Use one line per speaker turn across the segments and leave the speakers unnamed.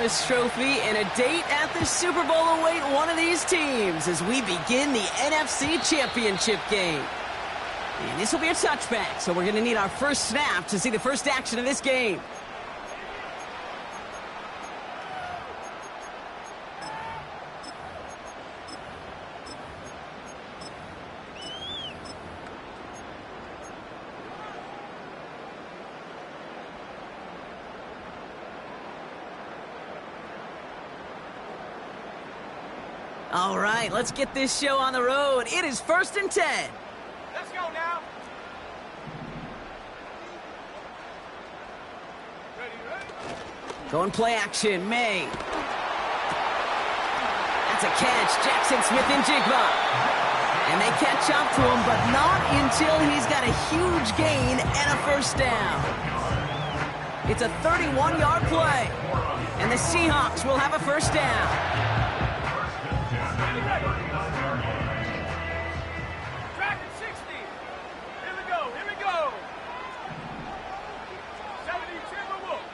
Christmas trophy and a date at the Super Bowl await one of these teams as we begin the NFC Championship game. And this will be a touchback, so we're going to need our first snap to see the first action of this game. All right, let's get this show on the road. It is 1st and 10.
Let's go now. Ready.
Going play action, May. That's a catch, Jackson Smith and Jigba. And they catch up to him, but not until he's got a huge gain and a first down. It's a 31-yard play, and the Seahawks will have a first down.
Track at 60. Here we go. Here we go. 70 Timberwolves.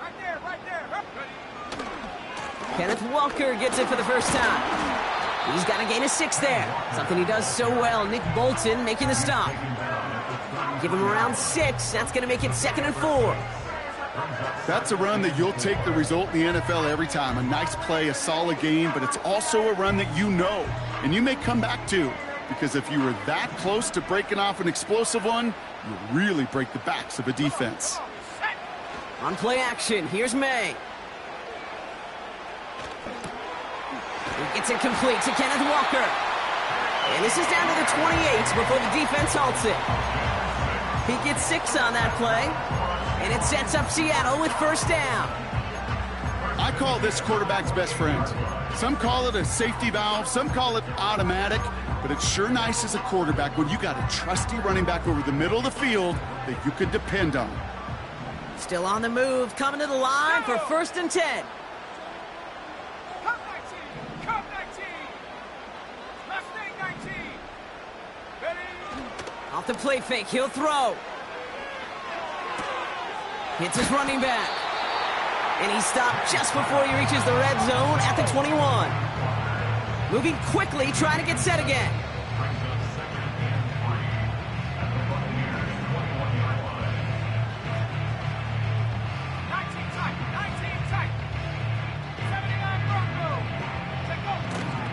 Right there, right there. Ready.
Kenneth Walker gets it for the first time. He's got a gain of 6 there. Something he does so well. Nick Bolton making the stop. Give him around 6. That's going to make it 2nd and 4.
That's a run that you'll take the result in the NFL every time. A nice play, a solid game, but it's also a run that you know, and you may come back to, because if you were that close to breaking off an explosive one, you really break the backs of a defense.
On play action, here's May. He gets it complete to Kenneth Walker. And this is down to the 28 before the defense halts it. He gets 6 on that play, and it sets up Seattle with first down.
I call this quarterback's best friend. Some call it a safety valve, some call it automatic, but it's sure nice as a quarterback when you got a trusty running back over the middle of the field that you can depend on.
Still on the move, coming to the line for 1st and 10.
Come 19. Come 19. Mustang 19. Ready.
Off the play fake, he'll throw. Hits his running back. And he stopped just before he reaches the red zone at the 21. Moving quickly, trying to get set again.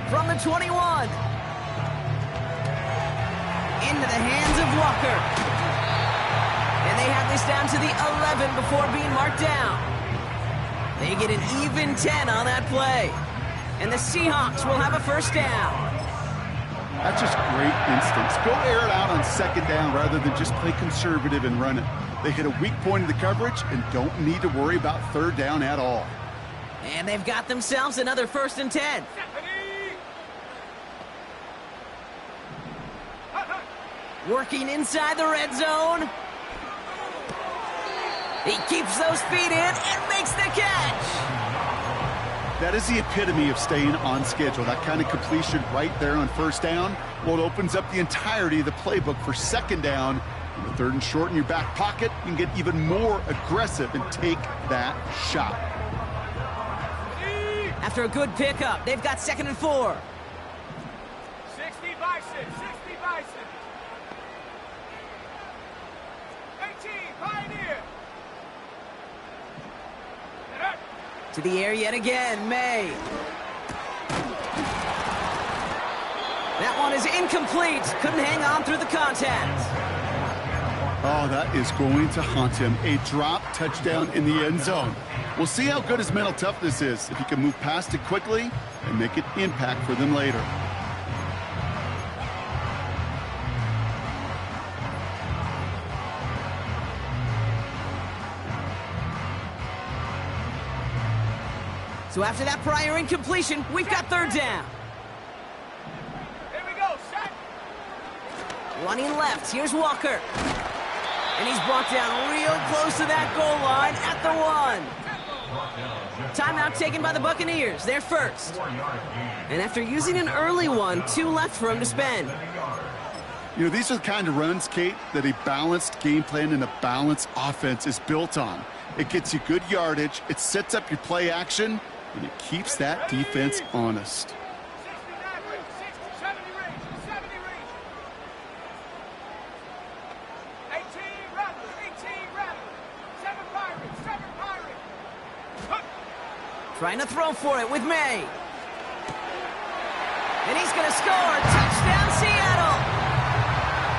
From the 21. Into the hands of Walker. And they have this down to the 11 before being marked down. They get an even 10 on that play. And the Seahawks will have a first down.
That's just great instincts. Go air it out on 2nd down rather than just play conservative and run it. They hit a weak point in the coverage and don't need to worry about 3rd down at all.
And they've got themselves another 1st and 10. Working inside the red zone. He keeps those feet in and makes the catch.
That is the epitome of staying on schedule. That kind of completion right there on 1st down. Well, it opens up the entirety of the playbook for 2nd down. In the 3rd and short in your back pocket, you can get even more aggressive and take that shot.
After a good pickup, they've got 2nd and 4.
60 Bison. 60 Bison. 18 Pioneer.
To the air yet again, May. That one is incomplete. Couldn't hang on through the contact.
Oh, that is going to haunt him. A drop touchdown in the end zone. We'll see how good his mental toughness is, if he can move past it quickly and make an impact for them later.
So after that prior incompletion, we've got 3rd down.
Here we go, set.
Running left, here's Walker. And he's brought down real close to that goal line at the 1. Timeout taken by the Buccaneers, their first. And after using an early one, 2 left for him to spend.
You know, these are the kind of runs, Kate, that a balanced game plan and a balanced offense is built on. It gets you good yardage, it sets up your play action, and it keeps that defense honest.
69 range, 60, 70 range, 70 range. 18 rattlers, 18 rattlers. 7 pirates, 7 pirates. Huh.
Trying to throw for it with May. And he's going to score. Touchdown, Seattle.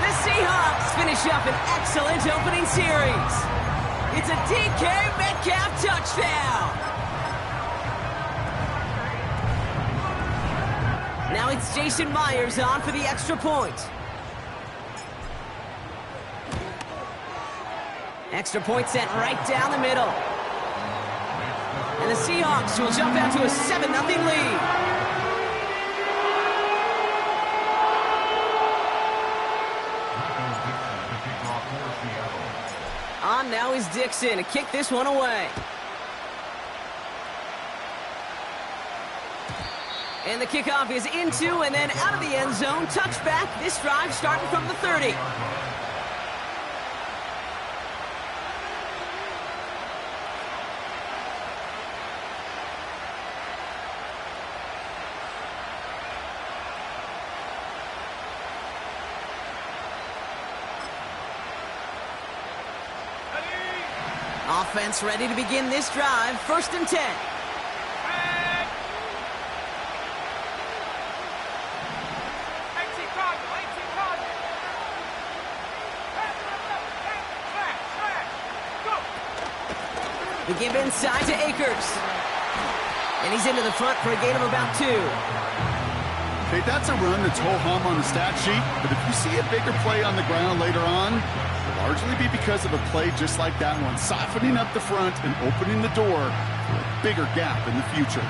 The Seahawks finish up an excellent opening series. It's a DK Metcalf touchdown. Now it's Jason Myers on for the extra point. Extra point sent right down the middle. And the Seahawks will jump out to a 7-0 lead. On now is Dixon to kick this one away. And the kickoff is into and then out of the end zone. Touchback. This drive starting from the 30. Offense ready to begin this drive. 1st and 10. The give inside to Akers. And he's into the front for a gain of about 2.
Okay, that's a run that's ho-hum on the stat sheet, but if you see a bigger play on the ground later on, it'll largely be because of a play just like that one, softening up the front and opening the door for a bigger gap in the future.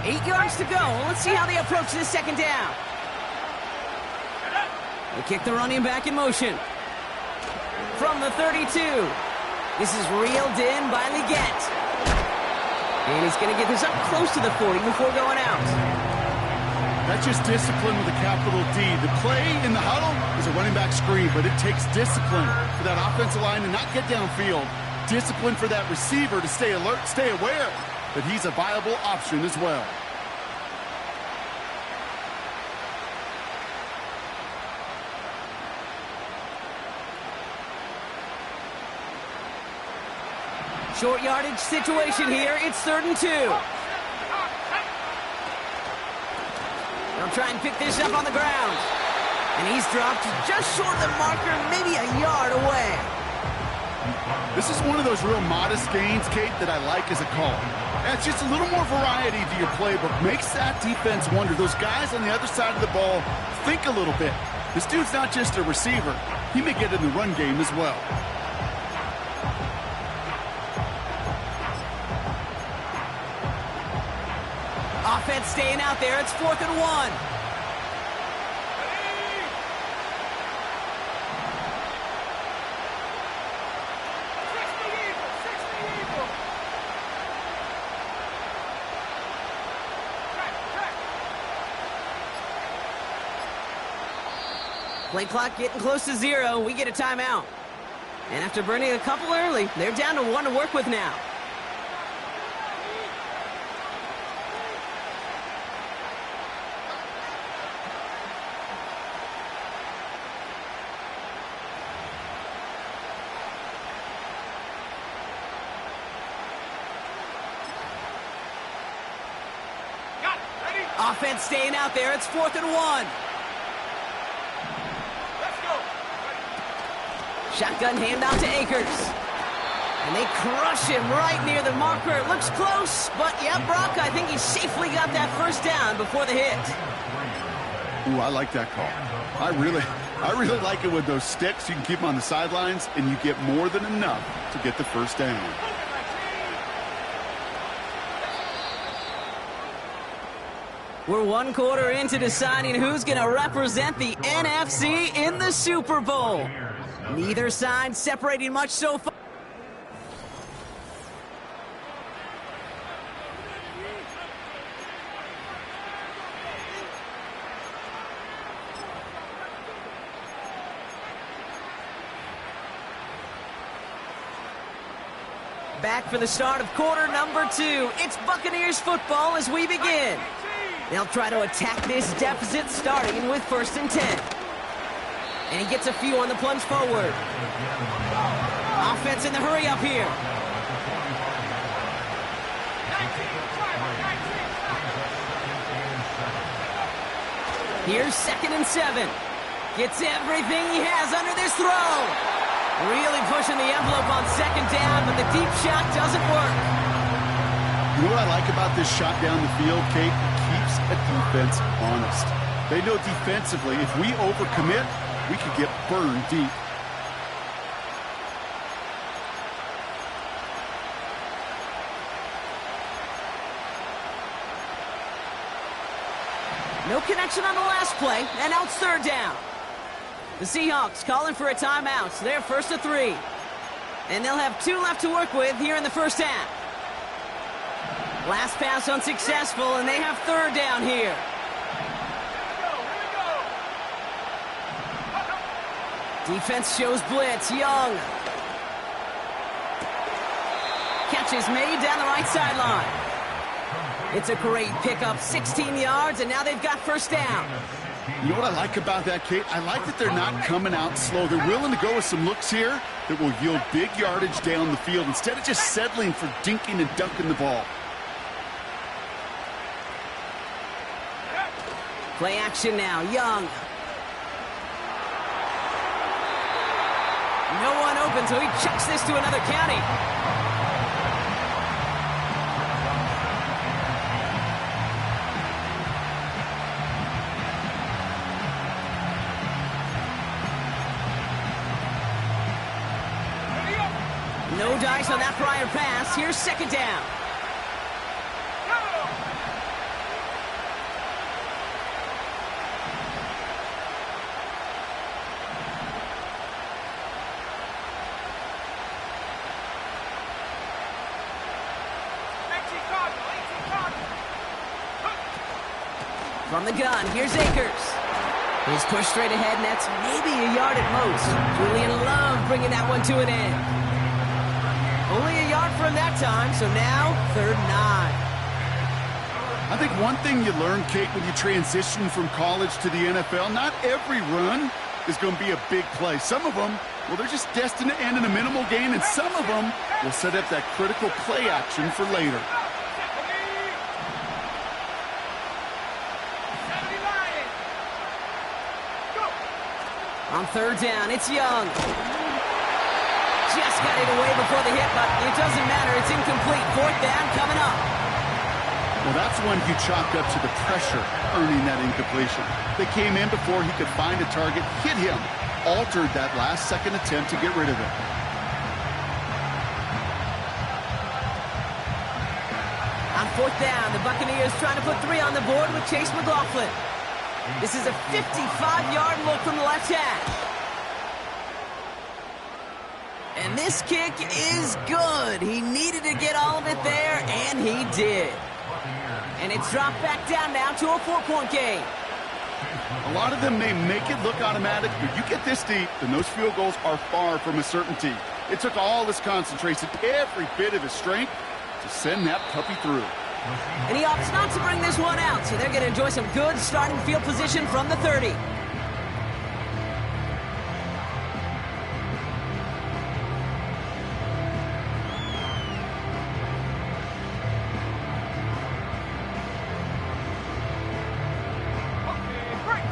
Eight yards to go. Let's see how they approach this 2nd down. They kick the running back in motion. From the 32. This is reeled in by Leggett. And he's going to get this up close to the 40 before going out.
That's just discipline with a capital D. The play in the huddle is a running back screen, but it takes discipline for that offensive line to not get downfield. Discipline for that receiver to stay alert, stay aware that he's a viable option as well.
Short yardage situation here. It's 3rd and 2. They'll try and pick this up on the ground. And he's dropped just short of the marker, maybe a yard away.
This is one of those real modest gains, Kate, that I like as a call. It's just a little more variety to your playbook. Makes that defense wonder. Those guys on the other side of the ball think a little bit. This dude's not just a receiver. He may get in the run game as well.
Offense staying out there. It's 4th and 1. Play clock getting close to 0. We get a timeout. And after burning a couple early, they're down to 1 to work with now. Offense staying out there. It's 4th and 1.
Let's go.
Shotgun handoff to Akers. And they crush him right near the marker. It looks close, but yeah, Brock, I think he safely got that 1st down before the hit.
Ooh, I like that call. I really like it with those sticks. You can keep them on the sidelines, and you get more than enough to get the 1st down.
We're 1 quarter into deciding who's going to represent the NFC in the Super Bowl. Neither side separating much so far. back for the start of quarter number 2. It's Buccaneers football as we begin. They'll try to attack this deficit starting with 1st and 10. And he gets a few on the plunge forward. Offense in the hurry up here. Here's 2nd and 7. Gets everything he has under this throw. Really pushing the envelope on 2nd down, but the deep shot doesn't work.
You know what I like about this shot down the field, Kate? It keeps a defense honest. They know defensively, if we overcommit, we could get burned deep.
No connection on the last play, and now it's 3rd down. The Seahawks calling for a timeout, so they're 1st and 3. And they'll have 2 left to work with here in the 1st half. Last pass unsuccessful, and they have 3rd down here. Defense shows blitz. Young. Catch is made down the right sideline. It's a great pickup, 16 yards, and now they've got 1st down.
You know what I like about that, Kate? I like that they're not coming out slow. They're willing to go with some looks here that will yield big yardage down the field instead of just settling for dinking and dunking the ball.
Play action now. Young. No one open, so he chucks this to another county. No dice on that prior pass. Here's 2nd down. From the gun, here's Akers. He's pushed straight ahead, and that's maybe a yard at most. Julian Love bringing that one to an end. Only a yard from that time, so now 3rd and 9.
I think one thing you learn, Kate, when you transition from college to the NFL, not every run is going to be a big play. Some of them, well, they're just destined to end in a minimal gain, and some of them will set up that critical play action for later.
On 3rd down, it's Young. Just got it away before the hit, but it doesn't matter. It's incomplete. 4th down coming up.
Well, that's one you chalked up to the pressure earning that incompletion. They came in before he could find a target, hit him, altered that last-second attempt to get rid of it.
On 4th down, the Buccaneers trying to put 3 on the board with Chase McLaughlin. This is a 55-yard look from the left hash. And this kick is good. He needed to get all of it there, and he did. And it's dropped back down now to a 4-point game.
A lot of them may make it look automatic, but you get this deep, and those field goals are far from a certainty. It took all his concentration, every bit of his strength, to send that puppy through.
And he opts not to bring this one out, so they're going to enjoy some good starting field position from the 30.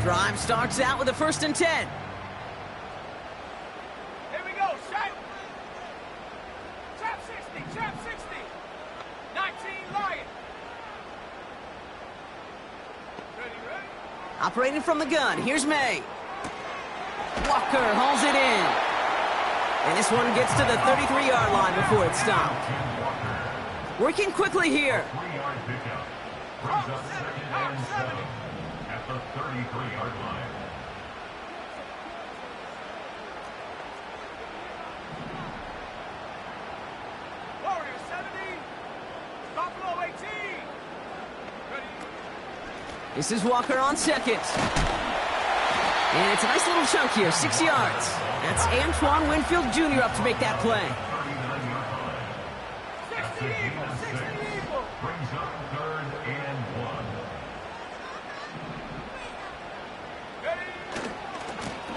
Drive starts out with a 1st and 10.
Here we go, shot. Trap 60, trap 60. 19 Lion. Ready.
Operating from the gun, here's May. Walker hauls it in. And this one gets to the 33-yard line before it's stopped. Working quickly here.
3-yard pickup. Brings up 2nd and 7 at the 33-yard line.
Warrior 70. Buffalo 18. Ready.
This is Walker on 2nd. And it's a nice little chunk here, 6 yards. That's Antoine Winfield Jr. up to make that play.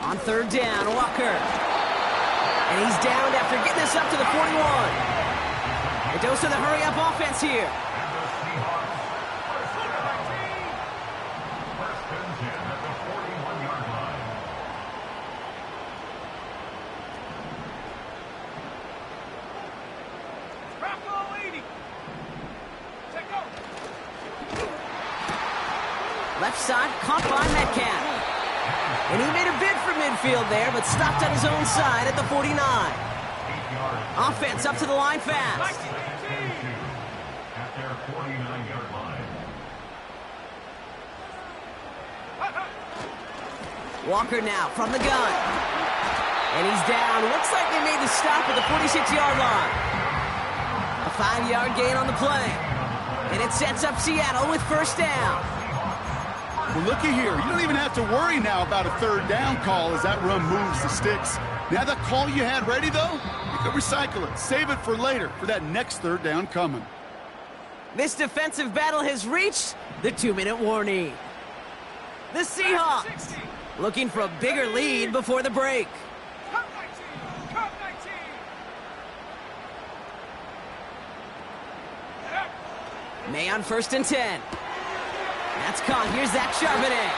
On third down, Walker. And he's downed after getting this up to the 41. It goes to the hurry-up offense here. Left side, caught by Metcalf. And he made a bid for midfield there, but stopped on his own side at the 49. Offense up to the line fast.
At their 49-yard line.
Walker now from the gun. And he's down. Looks like they made the stop at the 46-yard line. A 5-yard gain on the play. And it sets up Seattle with first down.
Well, looky here. You don't even have to worry now about a third down call as that run moves the sticks. Now that call you had ready, though, you can recycle it. Save it for later, for that next third down coming.
This defensive battle has reached the 2-minute warning. The Seahawks looking for a bigger lead before the break.
Cut 19! Cut 19!
May on first and 10. That's caught. Here's Zach Charbonnet.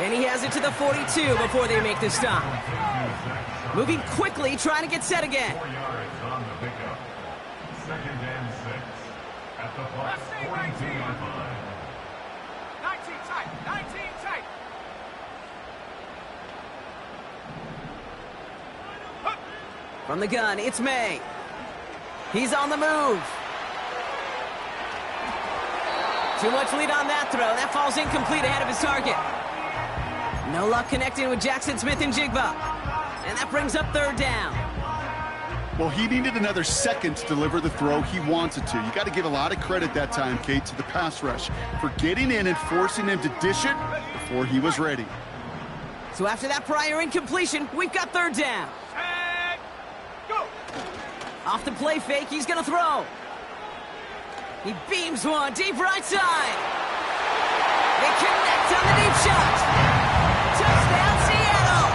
And he has it to the 42 before they make the stop. Moving quickly, trying to get set again.
4 yards on the pickup. Second and 6. At the Bucs 42-yard line.
19 tight! 19 tight!
From the gun, it's May. He's on the move. Too much lead on that throw. That falls incomplete ahead of his target. No luck connecting with Jackson Smith and Jigba. And that brings up third down.
Well, he needed another second to deliver the throw he wanted to. You got to give a lot of credit that time, Kate, to the pass rush for getting in and forcing him to dish it before he was ready.
So after that prior incompletion, we've got third down.
And go!
Off the play fake, he's going to throw. He beams one deep right side. They connect on the deep shot. Touchdown, Seattle.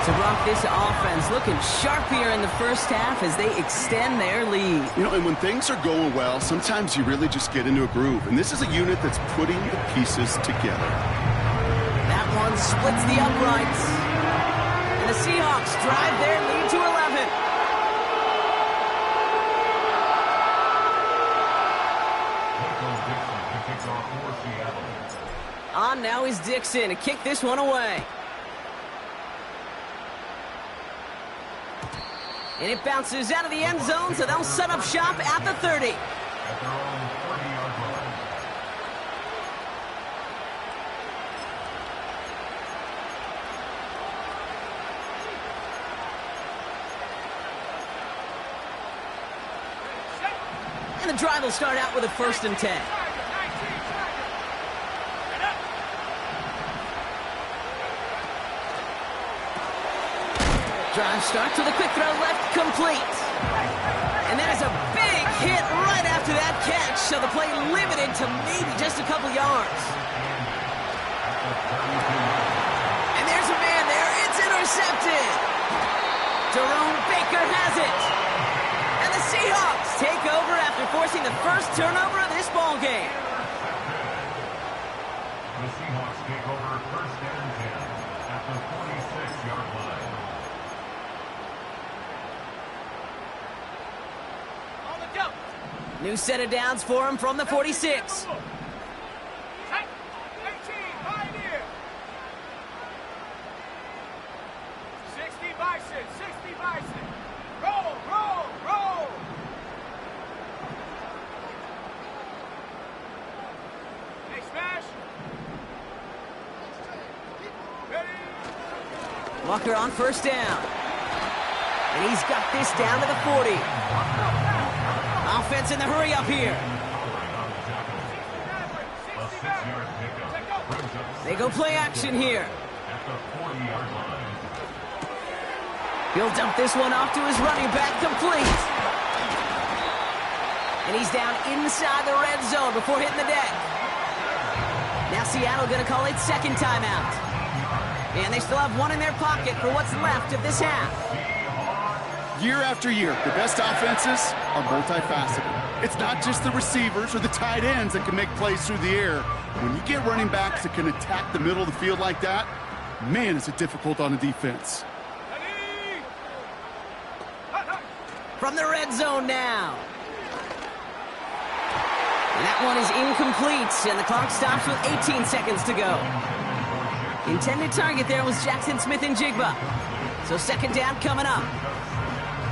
To rock this offense, looking sharp here in the first half as they extend their lead.
You know, and when things are going well, sometimes you really just get into a groove. And this is a unit that's putting the pieces together.
That one splits the uprights. And the Seahawks drive their lead to 11. On now is Dixon to kick this one away. And it bounces out of the end zone, so they'll set up shop at the 30.
At their own 30-yard line.
And the drive will start out with a first and 10. Drive starts with a quick throw left, complete. And there's a big hit right after that catch, so the play limited to maybe just a couple yards. And there's a man there. It's intercepted. Jerome Baker has it. And the Seahawks take over after forcing the first turnover of this ball game.
The Seahawks take over first and 10 at the 46-yard line.
New set of downs for him from the 46.
18, pioneer. 60 Bison, 60 Bison. Roll, roll, roll. Hey, smash. Ready?
Walker on first down. And he's got this down to the 40. Offense in the hurry up here. They go play action here. He'll dump this one off to his running back, complete. And he's down inside the red zone before hitting the deck. Now Seattle going to call it second timeout. And they still have one in their pocket for what's left of this half.
Year after year, the best offenses are multifaceted. It's not just the receivers or the tight ends that can make plays through the air. When you get running backs that can attack the middle of the field like that, man, is it difficult on a defense.
From the red zone now. And that one is incomplete, and the clock stops with 18 seconds to go. Intended target there was Jackson Smith-Njigba. So second down coming up.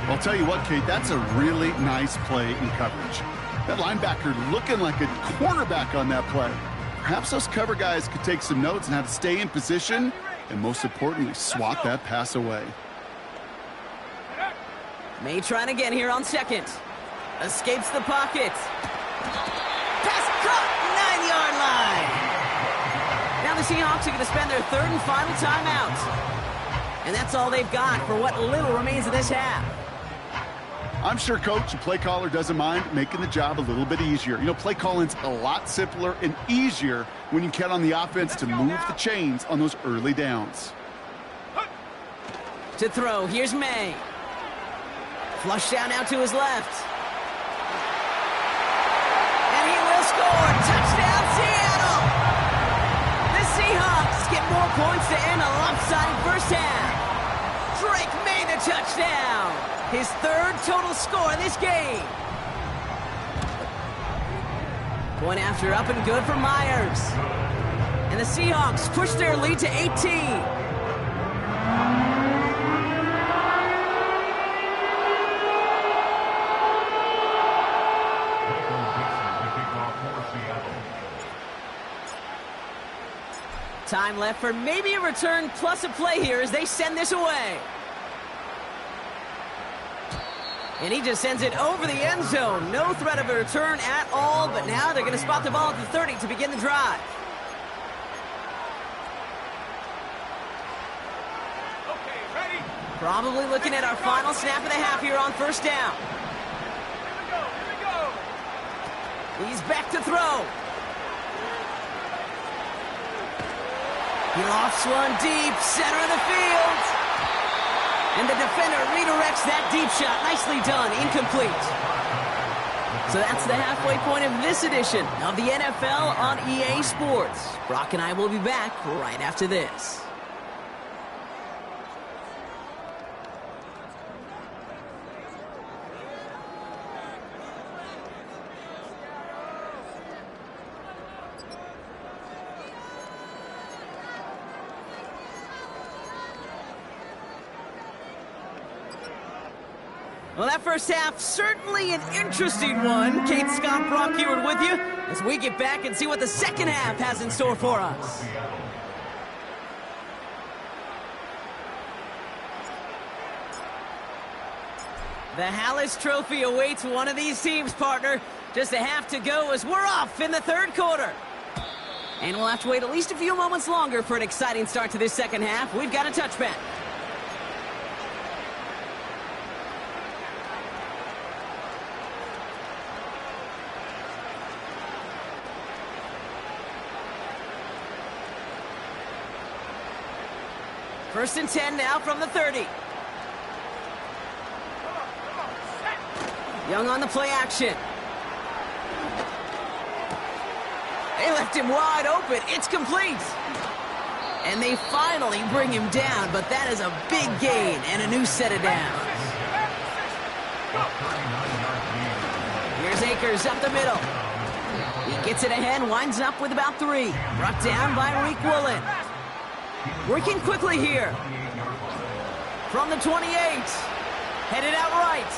I'll tell you what, Kate, that's a really nice play in coverage. That linebacker looking like a cornerback on that play. Perhaps those cover guys could take some notes on how to stay in position and, most importantly, swat that pass away.
May trying again here on second. Escapes the pocket. Pass caught, 9-yard line. Now the Seahawks are going to spend their third and final timeout. And that's all they've got for what little remains of this half.
I'm sure coach and play caller doesn't mind making the job a little bit easier. You know, play calling's a lot simpler and easier when you count on the offense to move the chains on those early downs.
To throw, here's May. Flush down now to his left. And he will score. Touchdown, Seattle! The Seahawks get more points to end a lopsided first half. Drake made the touchdown. His third total score in this game. Point after up and good for Myers. And the Seahawks push their lead to 18. Time left for maybe a return plus a play here as they send this away. And he just sends it over the end zone. No threat of a return at all, but now they're going to spot the ball at the 30 to begin the drive.
Okay, ready?
Probably looking at our final snap of the half here on first down.
Here we go.
He's back to throw. He lofts one deep, center of the field. And the defender redirects that deep shot. Nicely done, incomplete. So that's the halfway point of this edition of the NFL on EA Sports. Brock and I will be back right after this. Well, that first half, certainly an interesting one. Kate, Scott, Brock here with you as we get back and see what the second half has in store for us. The Hallis Trophy awaits one of these teams, partner. Just a half to go as we're off in the third quarter. And we'll have to wait at least a few moments longer for an exciting start to this second half. We've got a touchback. First and 10 now from the 30. Young on the play action. They left him wide open. It's complete. And they finally bring him down, but that is a big gain and a new set of downs. Here's Akers up the middle. He gets it ahead, winds up with about 3. Brought down by Reek Woolen. Working quickly here. From the 28. Headed out right.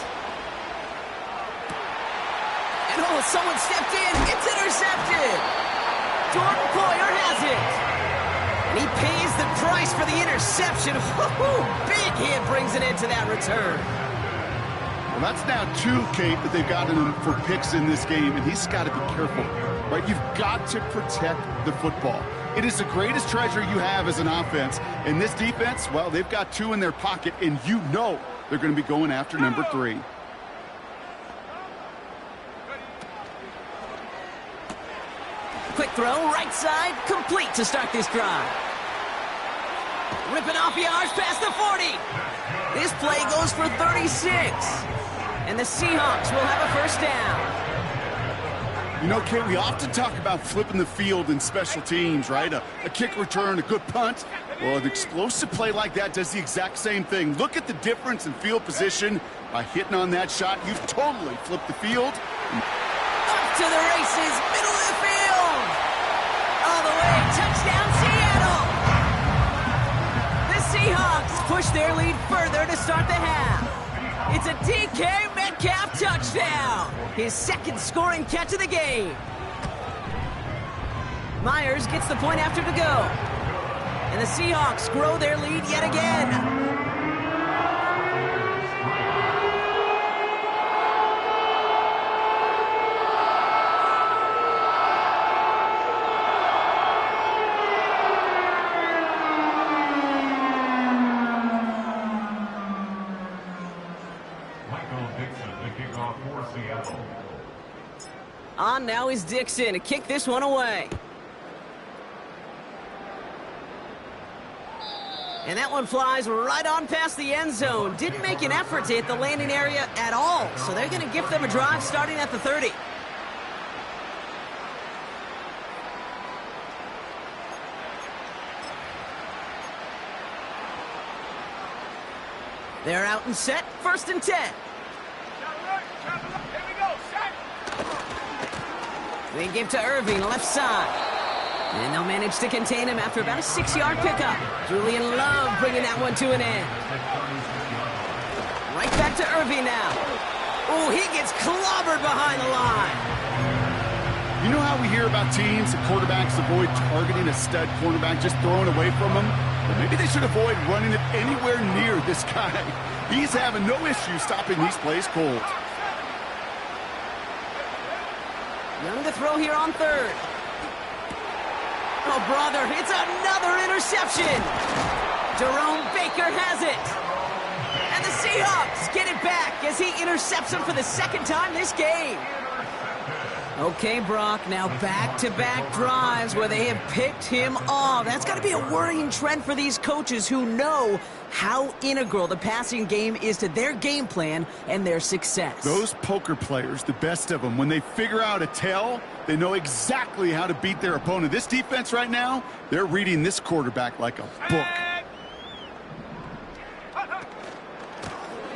And oh, someone stepped in. It's intercepted. Jordan Poyer has it. And he pays the price for the interception. Big hit brings it into that return.
Well, that's now 2, Kate, that they've gotten him for picks in this game, and he's got to be careful, right? You've got to protect the football. It is the greatest treasure you have as an offense. And this defense, well, they've got 2 in their pocket, and you know they're going to be going after number 3.
Quick throw, right side, complete to start this drive. Ripping off yards past the 40. This play goes for 36. And the Seahawks will have a first down.
You know, Kate, we often talk about flipping the field in special teams, right? A kick return, a good punt. Well, an explosive play like that does the exact same thing. Look at the difference in field position. By hitting on that shot, you've totally flipped the field.
Up to the races, middle of the field. All the way, touchdown Seattle. The Seahawks push their lead further to start the half. It's a DK Metcalf touchdown. His second scoring catch of the game. Myers gets the point after to go. And the Seahawks grow their lead yet again. On now is Dixon to kick this one away. And that one flies right on past the end zone. Didn't make an effort to hit the landing area at all. So they're going to give them a drive starting at the 30. They're out and set. 1st and 10. They give to Irving, left side. And they'll manage to contain him after about a 6-yard pickup. Julian Love bringing that one to an end. Right back to Irving now. Oh, he gets clobbered behind the line.
You know how we hear about teams and quarterbacks avoid targeting a stud cornerback, just throwing away from him? But maybe they should avoid running it anywhere near this guy. He's having no issue stopping these plays cold.
Young to throw here on 3rd. Oh, brother, it's another interception. Jerome Baker has it. And the Seahawks get it back as he intercepts him for the 2nd time this game. Okay, Brock, now back-to-back drives where they have picked him off. That's got to be a worrying trend for these coaches who know how integral the passing game is to their game plan and their success.
Those poker players, the best of them, when they figure out a tell, they know exactly how to beat their opponent. This defense right now, they're reading this quarterback like a book.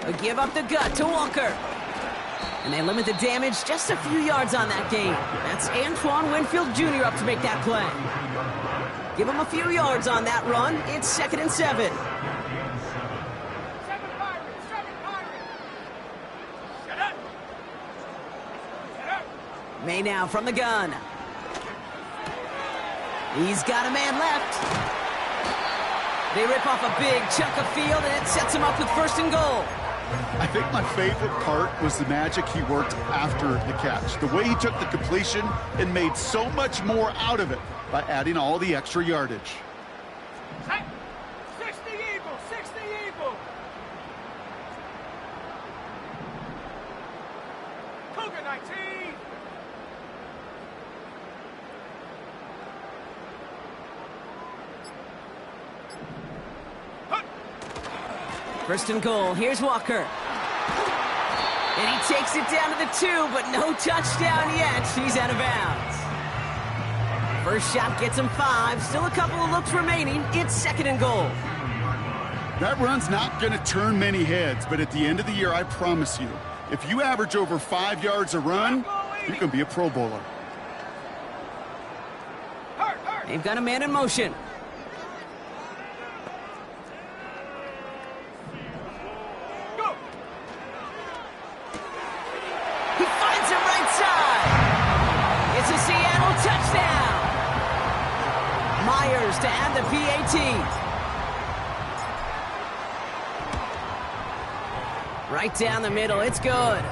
They give up the gut to Walker. And they limit the damage just a few yards on that game. That's Antoine Winfield Jr. up to make that play. Give him a few yards on that run. It's 2nd and 7. May now from the gun. He's got a man left. They rip off a big chunk of field, and it sets him up with 1st and goal.
I think my favorite part was the magic he worked after the catch. The way he took the completion and made so much more out of it by adding all the extra yardage.
60 Eagles, 60 Eagles. Cougar 19.
First and goal. Here's Walker. And he takes it down to the 2, but no touchdown yet. He's out of bounds. First shot gets him 5. Still a couple of looks remaining. It's 2nd and goal.
That run's not going to turn many heads, but at the end of the year, I promise you, if you average over 5 yards a run, you're going to be a Pro Bowler.
They've got a man in motion. Myers to add the PAT. Right down the middle, it's good.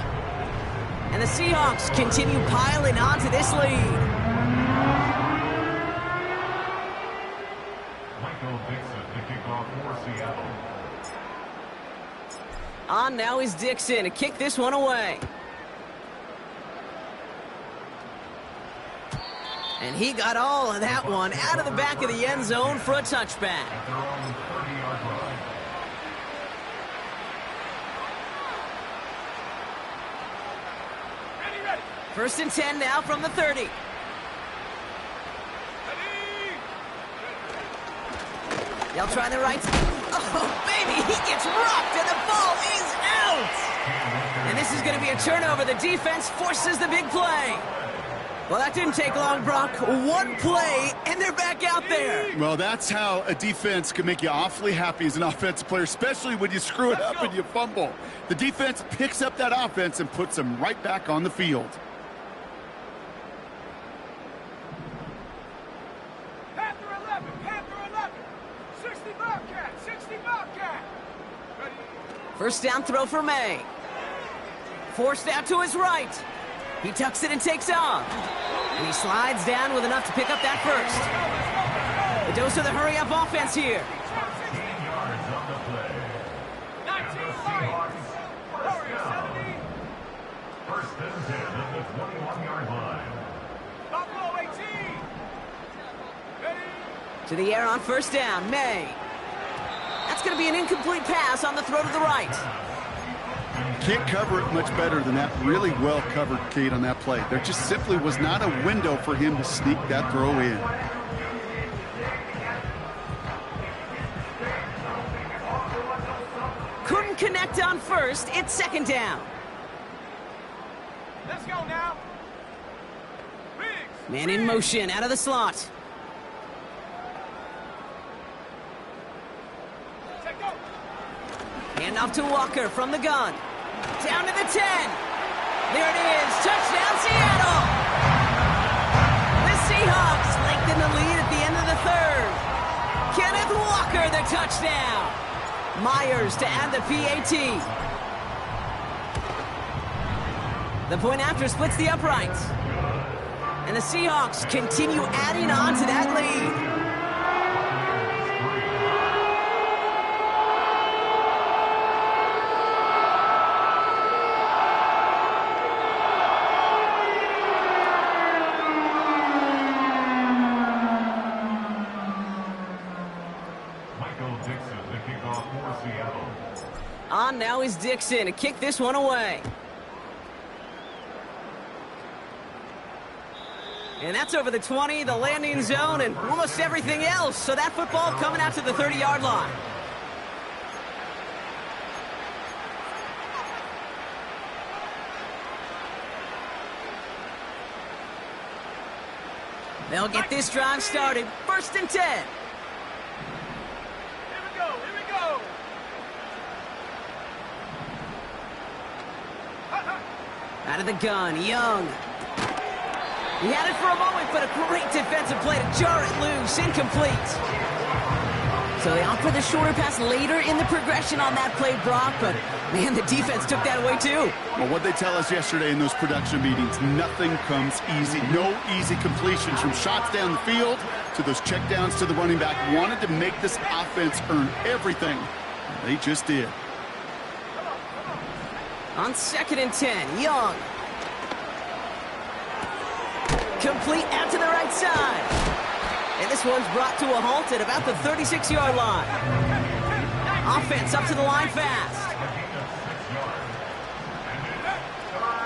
And the Seahawks continue piling onto this lead.
Michael Dixon to kick off for Seattle.
On now is Dixon to kick this one away. And he got all of that one out of the back of the end zone for a touchback.
At their own 30-yard line.
Ready.
1st and 10 now from the 30.
Ready.
They'll try the right. Oh, baby, he gets rocked, and the ball is out. And this is going to be a turnover. The defense forces the big play. Well, that didn't take long, Brock. One play, and they're back out there.
Well, that's how a defense can make you awfully happy as an offensive player, especially when you screw it up and you fumble. The defense picks up that offense and puts them right back on the field.
Panther 11. 60 Bobcat. Ready.
1st down throw for May. Forced out to his right. He tucks it and takes off. And he slides down with enough to pick up that first. The dose of the hurry-up offense here.
10 yards on the play.
19
Seahawks, first down.
70.
1st and 10 at the 21-yard line.
Buffalo 18. Ready.
To the air on 1st down, May. That's going to be an incomplete pass on the throw to the right.
Can't cover it much better than that. Really well covered, Kate, on that play. There just simply was not a window for him to sneak that throw in.
Couldn't connect on 1st. It's 2nd down.
Let's go now. Biggs.
Man in motion out of the slot.
Check go.
Hand off to Walker from the gun. Down to the 10. There it is. Touchdown, Seattle. The Seahawks lengthen the lead at the end of the 3rd. Kenneth Walker, the touchdown. Myers to add the PAT. The point after splits the uprights. And the Seahawks continue adding on to that lead. On now is Dixon to kick this one away. And that's over the 20, the landing zone, and almost everything else. So that football coming out to the 30-yard line. They'll get this drive started. 1st and 10.
Here we go.
Out of the gun, Young. He had it for a moment, but a great defensive play to jar it loose. Incomplete. So they opt for the shorter pass later in the progression on that play, Brock, but man, the defense took that away too.
Well, what they tell us yesterday in those production meetings, nothing comes easy. No easy completions, from shots down the field to those checkdowns to the running back. Wanted to make this offense earn everything. They just did.
On 2nd and 10, Young. Complete out to the right side. And this one's brought to a halt at about the 36-yard line. Offense up to the line fast.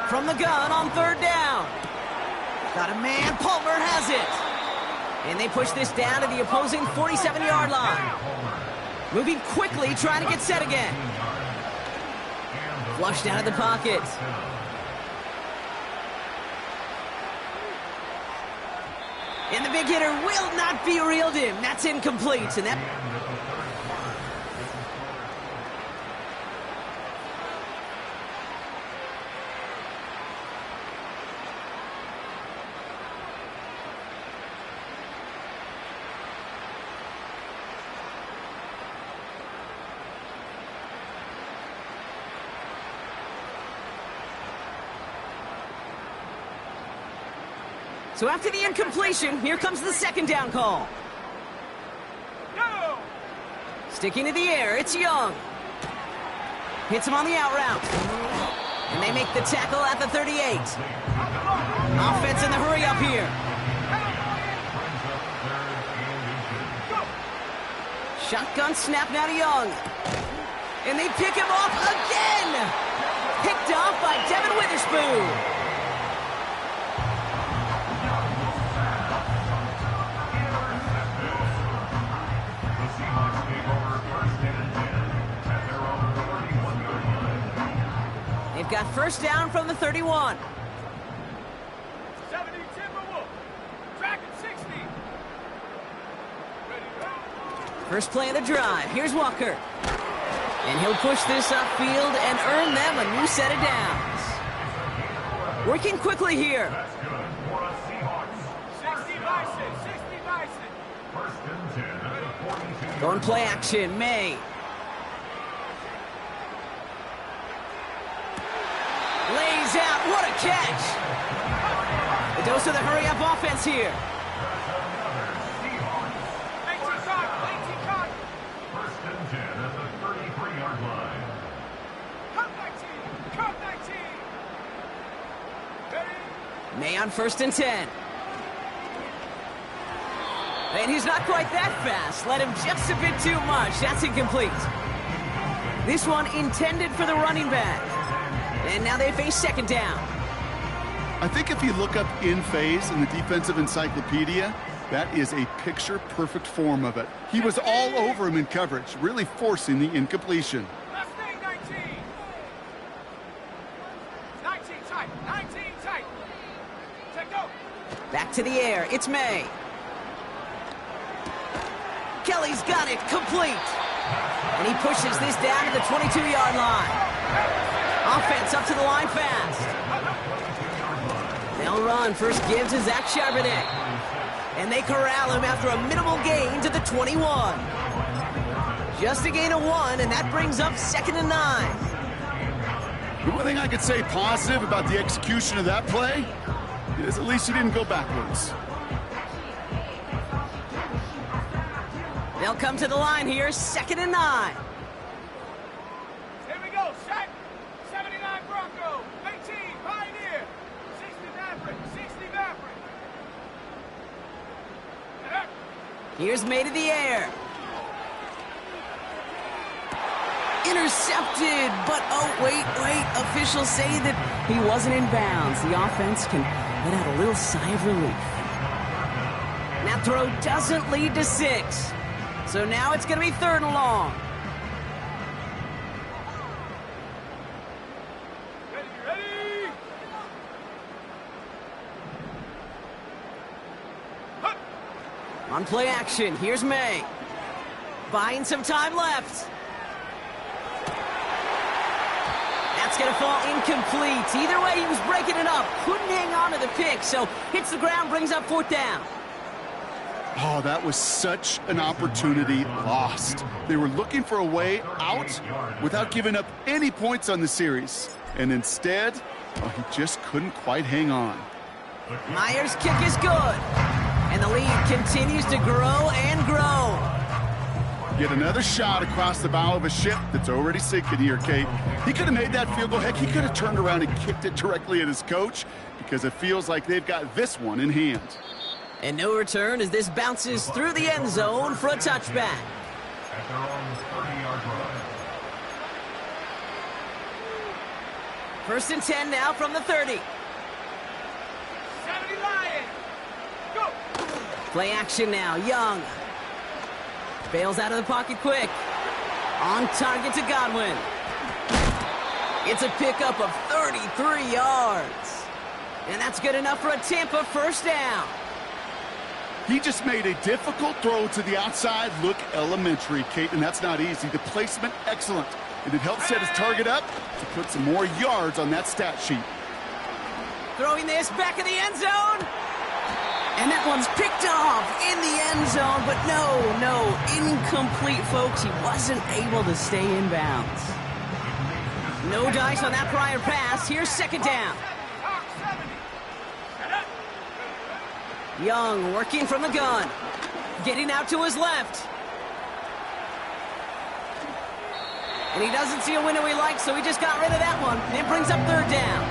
From the gun on 3rd down. Got a man, Palmer has it. And they push this down to the opposing 47-yard line. Moving quickly, trying to get set again. Flushed out of the pocket. And the big hitter will not be reeled in. That's incomplete. And that... So after the incompletion, here comes the 2nd down call.
Go.
Sticking to the air, it's Young. Hits him on the out route. And they make the tackle at the 38. Offense in the hurry up here. Shotgun snap now to Young. And they pick him off again. Picked off by Devin Witherspoon. They've got first down from the 31.
70 Timberwolves. Track at 60. Ready to go.
First play of the drive. Here's Walker. And he'll push this upfield and earn them a new set of downs. Working quickly here.
60 Bison. 60 Bison.
First and 10 at the 42.
Going play action. May. Lays out. What a catch. The dose of the hurry-up offense here.
18 caught. 18 caught.
First and 10 at the 33-yard line.
Cut 19. Cut 19. Ready.
May on first and 10. And he's not quite that fast. Let him just a bit too much. That's incomplete. This one intended for the running back. And now they face second down.
I think if you look up in phase in the defensive encyclopedia, that is a picture-perfect form of it. He was all over him in coverage, really forcing the incompletion.
Last thing, 19. 19 tight. 19 tight. Take go.
Back to the air. It's May. Kelly's got it. Complete. And he pushes this down to the 22-yard line. Offense up to the line fast. They'll run. First gives to Zach Charbonnet. And they corral him after a minimal gain to the 21. Just a gain of 1, and that brings up second and 9.
The one thing I could say positive about the execution of that play is at least he didn't go backwards.
They'll come to the line here, second and 9.
Here we go. Set. 79 Bronco. 18 Pioneer. 60 Maverick. 60 Maverick.
Here's May to the air. Intercepted, but oh, wait. Officials say that he wasn't in bounds. The offense can let out a little sigh of relief. That throw doesn't lead to 6. So now it's going to be third and long.
Ready.
On play action, here's May. Buying some time left. That's going to fall incomplete. Either way, he was breaking it up. Couldn't hang on to the pick, so hits the ground, brings up fourth down.
Oh, that was such an opportunity lost. They were looking for a way out without giving up any points on the series. And instead, oh, he just couldn't quite hang on.
Myers' kick is good. And the lead continues to grow and grow.
Get another shot across the bow of a ship that's already sinking here, Kate. He could have made that field goal. Heck, he could have turned around and kicked it directly at his coach because it feels like they've got this one in hand.
And no return as this bounces through the end zone for a touchback.
At their own 30-yard line.
First and 10 now from the 30.
70 Lion. Go.
Play action now. Young. Bails out of the pocket quick. On target to Godwin. It's a pickup of 33 yards. And that's good enough for a Tampa first down.
He just made a difficult throw to the outside look elementary, Kate, and that's not easy. The placement, excellent. And it helped set his target up to put some more yards on that stat sheet.
Throwing this back in the end zone. And that one's picked off in the end zone, but no, incomplete, folks. He wasn't able to stay in bounds. No dice on that prior pass. Here's second down. Young working from the gun. Getting out to his left. And he doesn't see a window he likes, so he just got rid of that one. It brings up third down.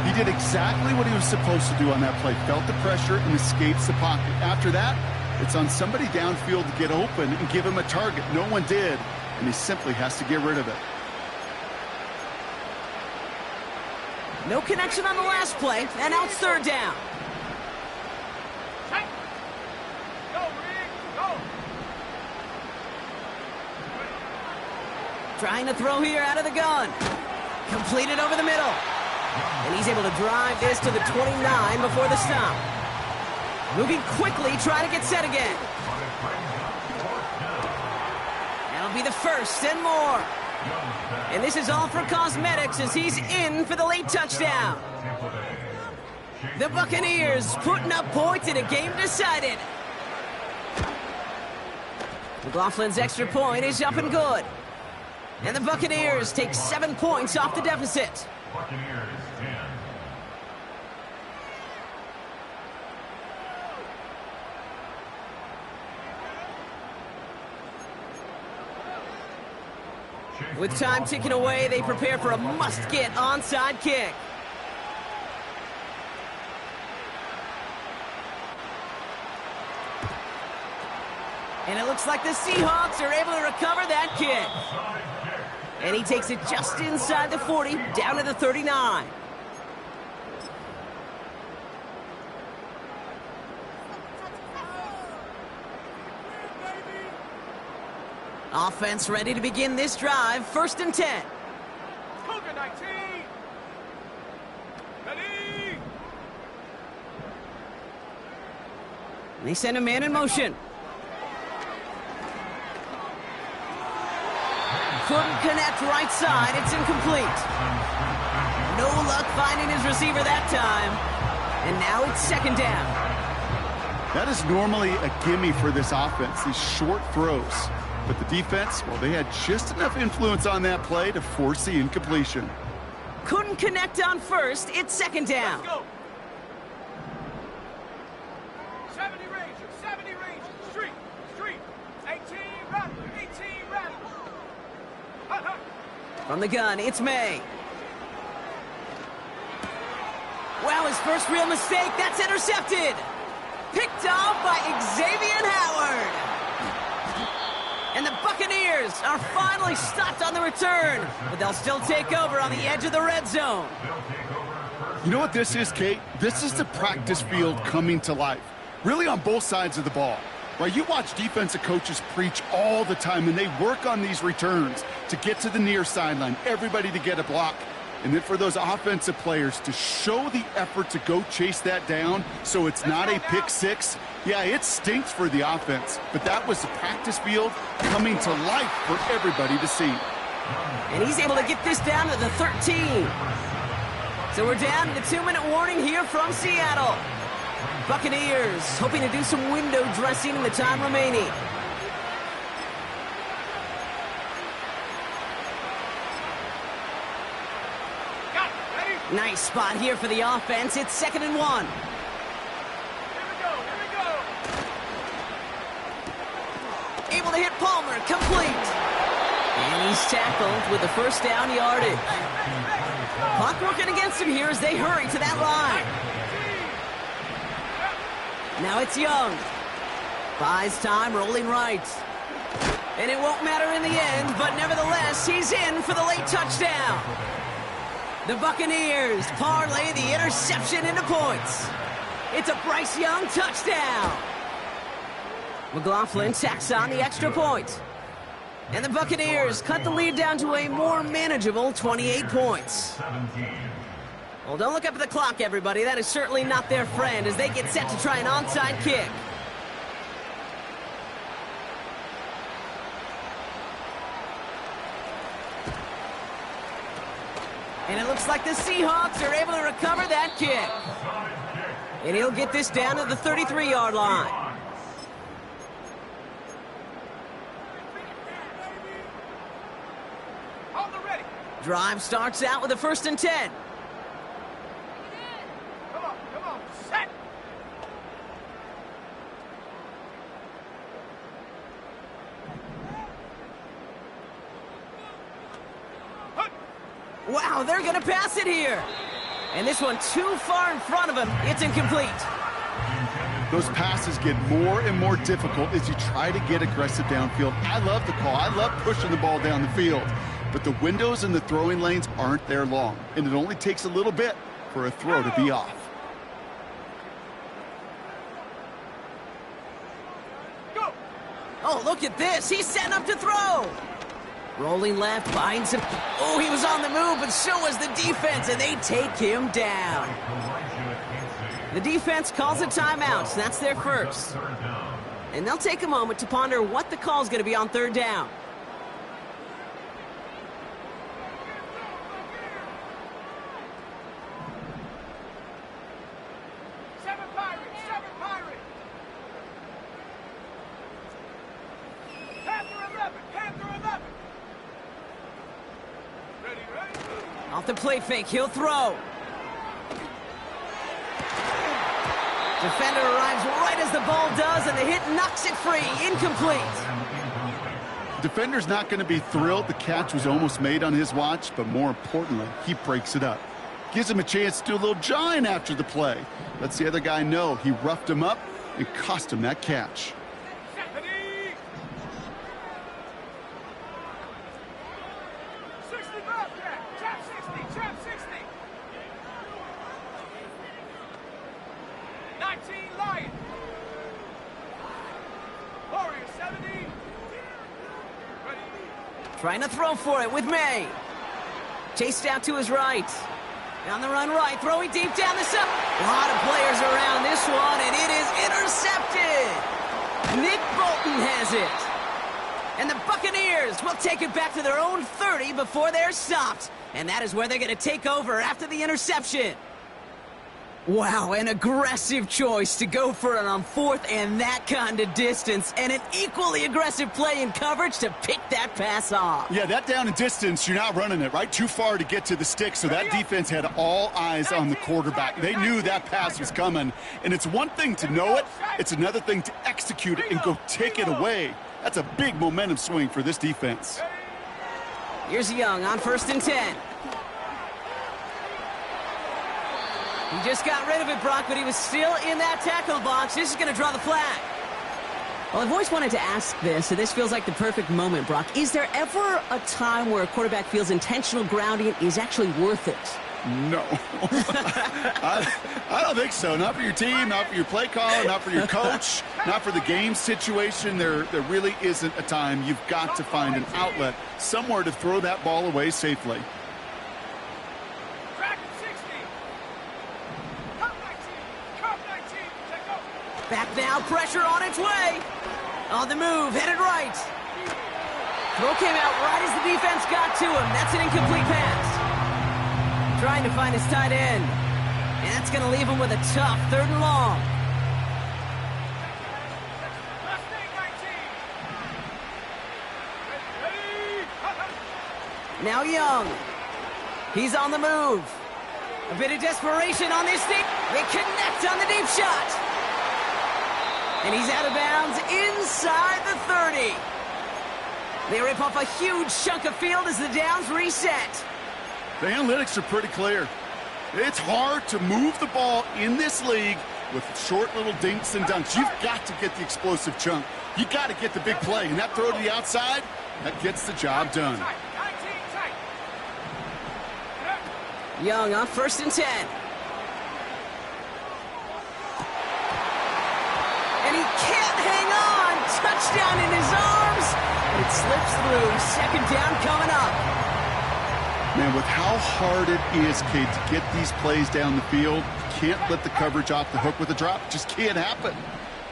He did exactly what he was supposed to do on that play. Felt the pressure and escapes the pocket. After that, It's on somebody downfield to get open and give him a target. No one did, and he simply has to get rid of it.
No connection on the last play, and now it's third down.
Go, Rick, go.
Trying to throw here out of the gun. Completed over the middle. And he's able to drive this to the 29 before the stop. Moving quickly, trying to get set again. That'll be the first and more. And this is all for cosmetics as he's in for the late touchdown. The Buccaneers putting up points in a game decided. McLaughlin's extra point is up and good. And the Buccaneers take 7 points off the deficit.
Buccaneers 10.
With time ticking away, they prepare for a must-get onside kick. And it looks like the Seahawks are able to recover that kick. And he takes it just inside the 40, down to the 39. Offense ready to begin this drive. First and 10.
Cougar 19. Ready.
They send a man in motion. Couldn't connect right side. It's incomplete. No luck finding his receiver that time. And now it's second down.
That is normally a gimme for this offense, these short throws. But the defense, well, they had just enough influence on that play to force the incompletion.
Couldn't connect on first. It's second down.
Let's go. 70 Ranger, 70 Ranger. Street, street. 18 Rattler, 18 Rattler. Hut, hut.
From the gun, it's May. Wow, his first real mistake. That's intercepted. Picked off by Xavier Howard. And the Buccaneers are finally stopped on the return, but they'll still take over on the edge of the red zone.
You know what this is, Kate? This is the practice field coming to life, really on both sides of the ball. Right? You watch defensive coaches preach all the time, and they work on these returns to get to the near sideline, everybody to get a block. And then for those offensive players to show the effort to go chase that down so it's not a pick six, yeah, it stinks for the offense. But that was the practice field coming to life for everybody to see.
And he's able to get this down to the 13. So we're down to the 2-minute warning here from Seattle. Buccaneers hoping to do some window dressing in the time remaining. Nice spot here for the offense. It's 2nd and 1.
Here we go, here we go.
Able to hit Palmer, complete. And he's tackled with the first down yardage. Clock working against him here as they hurry to that line. Now it's Young. Buys time, rolling right. And it won't matter in the end, but nevertheless, he's in for the late touchdown. The Buccaneers parlay the interception into points. It's a Bryce Young touchdown. McLaughlin tacks on the extra point. And the Buccaneers cut the lead down to a more manageable 28 points. Well, don't look up at the clock, everybody. That is certainly not their friend as they get set to try an onside kick. And it looks like the Seahawks are able to recover that kick. And he'll get this down to the 33-yard line.
On the ready.
Drive starts out with a 1st and 10.
Come on, set.
Wow, they're going to pass it here. And this one too far in front of him. It's incomplete.
Those passes get more and more difficult as you try to get aggressive downfield. I love the call. I love pushing the ball down the field. But the windows in the throwing lanes aren't there long, and it only takes a little bit for a throw to be off.
Go!
Oh, look at this. He's setting up to throw. Rolling left, finds him. Oh, he was on the move, but so was the defense, and they take him down. The defense calls a timeout, so that's their first. And they'll take a moment to ponder what the call is going to be on third down.
Seven Pirates! Panther 11! Ready?
Off the play fake, he'll throw. Defender arrives right as the ball does, and the hit knocks it free. Incomplete.
Defender's not going to be thrilled the catch was almost made on his watch, but more importantly, he breaks it up. Gives him a chance to do a little jawing after the play. Lets the other guy know he roughed him up and cost him that catch.
60 Bobcat! Trap 60! 19 Lion! Warrior 70! Ready?
Trying to throw for it with May. Chased out to his right. On the run right, throwing deep down the side. A lot of players around this one, and it is intercepted. Nick Bolton has it. And the Buccaneers will take it back to their own 30 before they're stopped. And that is where they're going to take over after the interception. Wow, an aggressive choice to go for it on fourth and that kind of distance. And an equally aggressive play in coverage to pick that pass off.
Yeah, that down and distance, you're not running it, right? Too far to get to the stick, so that defense had all eyes on the quarterback. They knew that pass was coming. And it's one thing to know it, it's another thing to execute it and go take it away. That's a big momentum swing for this defense.
Here's Young on 1st and 10. He just got rid of it, Brock, but he was still in that tackle box. This is going to draw the flag. Well, I've always wanted to ask this, and this feels like the perfect moment, Brock. Is there ever a time where a quarterback feels intentional grounding is actually worth it?
No. I don't think so. Not for your team, not for your play caller, not for your coach, not for the game situation. There really isn't a time. You've got to find an outlet, somewhere to throw that ball away safely.
Back now, pressure on its way. On the move, headed right. Throw came out right as the defense got to him. That's an incomplete pass. Trying to find his tight end. And that's going to leave him with a tough 3rd and long. Now Young. He's on the move. A bit of desperation on this thing. They connect on the deep shot. And he's out of bounds inside the 30. They rip off a huge chunk of field as the downs reset.
The analytics are pretty clear. It's hard to move the ball in this league with short little dinks and dunks. You've got to get the explosive chunk. You got to get the big play. And that throw to the outside, that gets the job done.
Young on 1st and 10. And he can't hang on. Touchdown in his arms. It slips through. 2nd down coming up.
Man, with how hard it is, Kate, to get these plays down the field, you can't let the coverage off the hook with a drop. It just can't happen.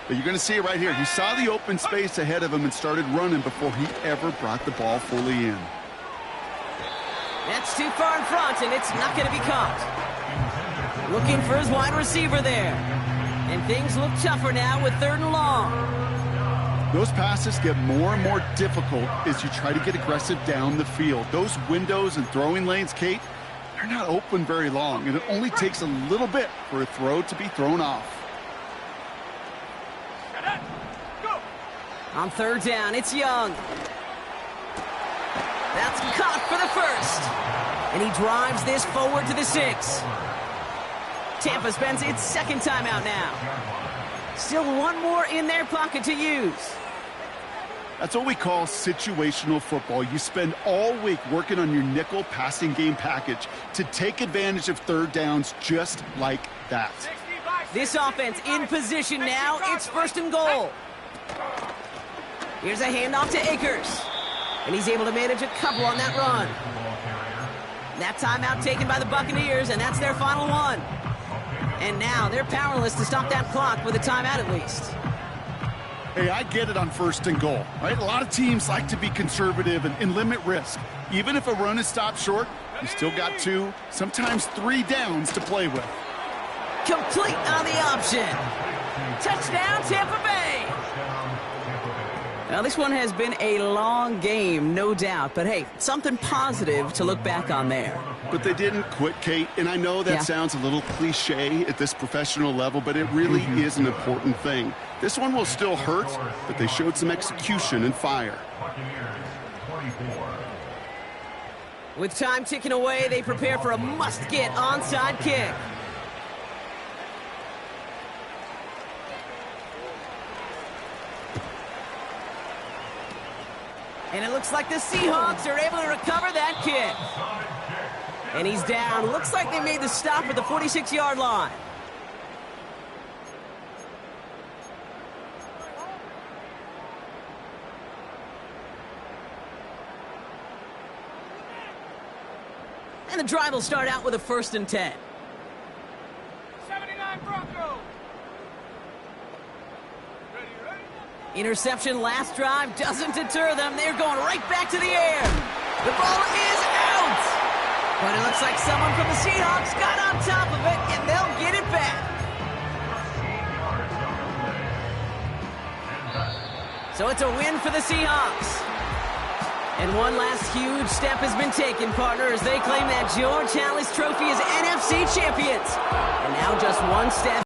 But you're going to see it right here. He saw the open space ahead of him and started running before he ever brought the ball fully in.
That's too far in front, and it's not going to be caught. Looking for his wide receiver there. And things look tougher now with 3rd and long.
Those passes get more and more difficult as you try to get aggressive down the field. Those windows and throwing lanes, Kate, they're not open very long, and it only takes a little bit for a throw to be thrown off.
On 3rd down, it's Young. That's caught for the 1st. And he drives this forward to the 6. Tampa spends its 2nd timeout now. Still one more in their pocket to use.
That's what we call situational football. You spend all week working on your nickel passing game package to take advantage of third downs just like that.
This offense in position now. It's 1st and goal. Here's a handoff to Akers. And he's able to manage a couple on that run. That timeout taken by the Buccaneers, and that's their final one. And now they're powerless to stop that clock with a timeout at least.
Hey, I get it on 1st and goal, right? A lot of teams like to be conservative and limit risk. Even if a run is stopped short, you still got 2, sometimes 3 downs to play with.
Complete on the option. Touchdown, Tampa Bay. Now, this one has been a long game, no doubt. But, hey, something positive to look back on there.
But they didn't quit, Kate. And I know that sounds a little cliche at this professional level, but it really is an important thing. This one will still hurt, but they showed some execution and fire.
With time ticking away, they prepare for a must-get onside kick. And it looks like the Seahawks are able to recover that kick. And he's down. Looks like they made the stop at the 46-yard line. And the drive will start out with a 1st and 10.
79 Broncos.
Interception last drive doesn't deter them. They're going right back to the air. The ball is out. But it looks like someone from the Seahawks got on top of it, and they'll get it back. So it's a win for the Seahawks. And one last huge step has been taken, partner, as they claim that George Halas Trophy as NFC champions. And now just one step